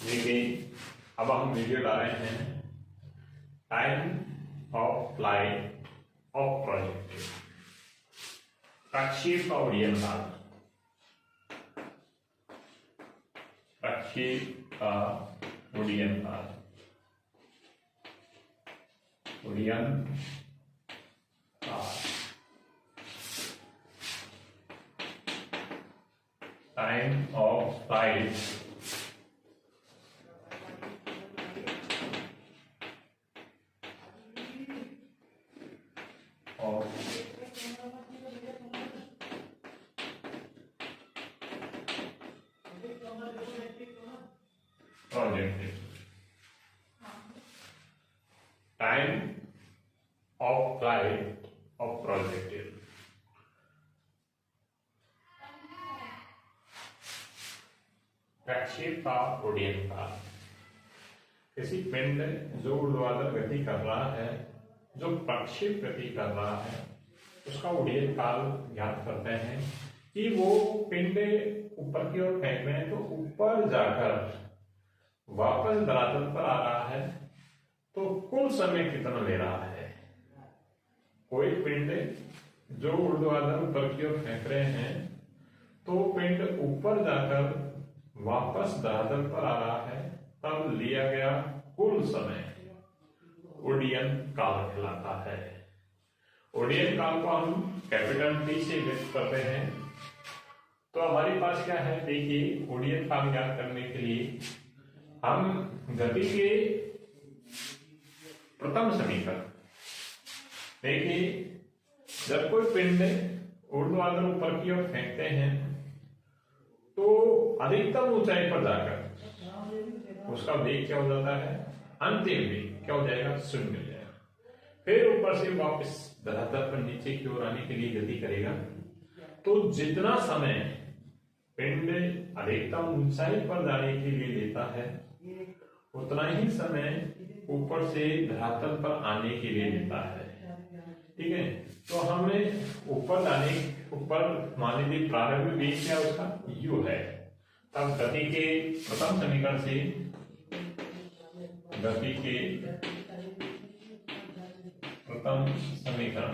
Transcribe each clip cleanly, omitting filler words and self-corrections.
देखिए, अब हम वीडियो ला रहे हैं टाइम ऑफ फ्लाइट ऑफ प्रोजेक्टिल, प्रक्षेप का उड़ान काल। प्रक्षेप का उड़ान काल, उड़ान काल, time of flight of projectile, time of flight of projectile। प्रक्षेप का उड़ान काल, किसी पिंड जो ऊर्ध्वाधर गति कर रहा है, जो प्रक्षेप गति कर रहा है, उसका उड़ान काल ज्ञात करते हैं कि वो पिंड ऊपर की ओर फेंक रहे हैं तो ऊपर जाकर वापस धरातल पर आ रहा है तो कुल समय कितना ले रहा है। कोई पिंड जो ऊर्ध्वाधर ऊपर की ओर फेंक रहे हैं तो पिंड ऊपर जाकर वापस धरातल पर आ रहा है, तब लिया गया कुल समय उड़ान काल कहलाता है। उड़ान काल को हम कैपिटल टी से व्यक्त करते हैं। तो हमारे पास क्या है, देखिए, उड़ान काल ज्ञात करने के लिए हम गति के प्रथम समीकरण, देखिए, जब कोई पिंड ऊर्ध्वाधर ऊपर की ओर फेंकते हैं तो अधिकतम ऊंचाई पर जाकर उसका वेग क्या हो जाता है, अंतिम वेग क्या हो जाएगा, शून्य हो जाएगा। फिर ऊपर से वापस धरातल पर नीचे की ओर आने के लिए गति करेगा तो जितना समय पिंड अधिकतम ऊंचाई पर जाने के लिए लेता है उतना ही समय ऊपर से धरातल पर आने के लिए लेता है। ठीक है, तो हमें ऊपर मान लीजिए प्रारंभिक वेग क्या उसका u है। तब गति के प्रथम समीकरण से गति के प्रथम समीकरण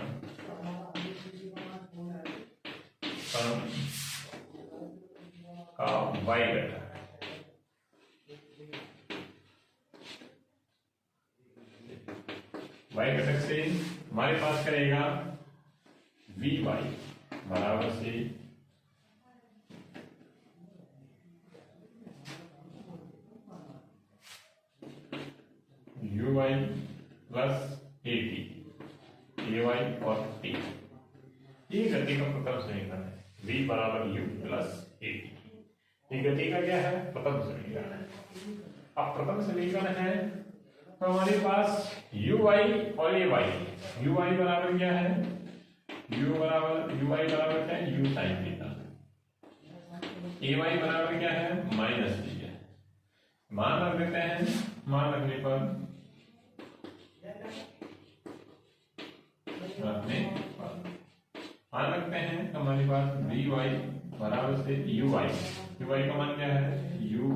का y घटक, y घटक से हमारे पास करेगा vy बराबर से uy प्लस at, ay और t। ये गति का प्रथम समीकरण है, v बराबर u प्लस at। ये गति का क्या है, प्रथम समीकरण है। अब प्रथम समीकरण है तो हमारे पास uy और ay, uy बराबर क्या है, uy बराबर क्या है, u साइन थीटा, ay बराबर क्या है, माइनस थीटा। मान रख देते हैं, मान रखने पर मान रखते हैं तो हमारे पास vy बराबर से uy का मान क्या है, u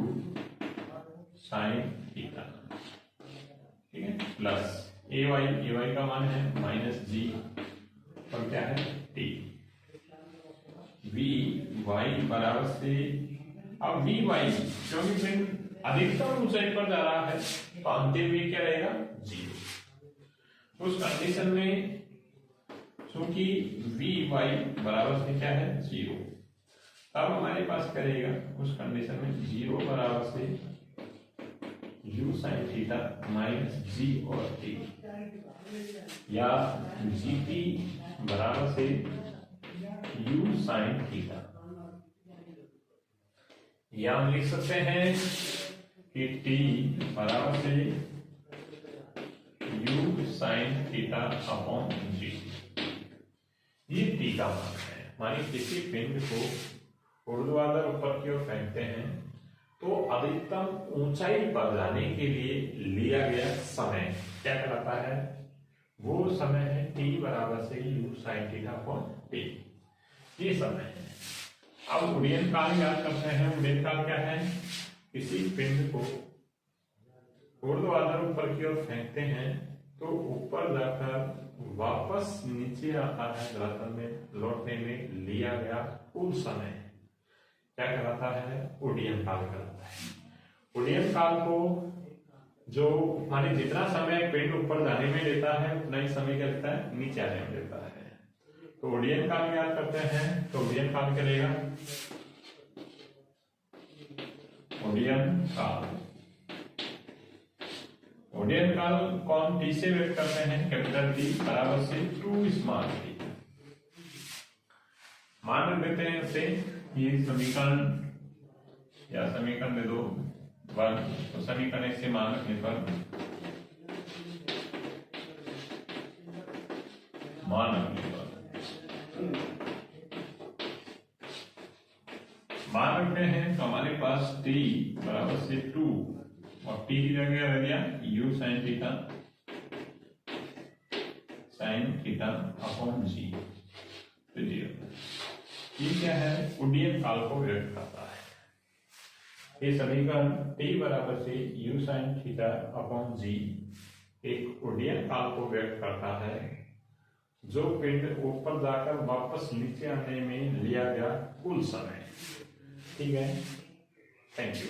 साइन थीटा, ठीक है, प्लस ay का मान है माइनस g और क्या है t। vy बराबर से, अब vy क्योंकि पिंड अधिकतम ऊंचाई पर जा रहा है तो अंतिम वेग क्या रहेगा, 0। उस कंडीशन में चूंकि vy बराबर से क्या है, 0, अब हमारे पास करेगा उस कंडीशन में 0 बराबर से u sine theta minus g और t, या gt बराबर से u साइन थीटा, या हम लिख सकते हैं कि t बराबर से u sine theta upon g। ये t का मान है। मानिए किसी पिंड को ऊर्ध्वाधर ऊपर की ओर फेंकते हैं तो अधिकतम ऊंचाई पर जाने के लिए लिया गया समय क्या कहलाता है, वो समय है t बराबर से u sine theta upon t। ये समय है। अब उड़ान काल याद करते हैं। उड़ान काल क्या है, किसी पिंड को ऊर्ध्वाधर ऊपर की ओर फेंकते हैं तो ऊपर जाकर वापस नीचे आता है धरातल में लौटने में लिया गया कुल समय क्या कहलाता है? उड्डयन काल कहलाता है। उड्डयन काल को जो माने जितना समय पिंड ऊपर जाने में लेता है उतना ही समय क्या लेता है? नीचे आने में लेता है। तो उड्डयन काल याद करते हैं तो उड्डयन काल करेगा उड्डयन काल। उड्डयन काल कौन टी से व्यक्त करते हैं? कैपिटल टी बराबर से 2 स्मॉल टी। मान रख देते हैं उसे ये समीकरण या समीकरण दे दो 1, तो समीकरण से मान रखने पर मान रखते हैं तो हमारे पास t बराबर से 2 और t की जगह रह गया u sin theta upon g। तो ये क्या है? उड्डयन काल को व्यक्त करता है। ये समीकरण t बराबर से u sin theta upon g एक उड्डयन काल को व्यक्त करता है जो पिंड ऊपर जाकर वापस नीचे आने में लिया गया कुल समय। ठीक है, थैंक यू।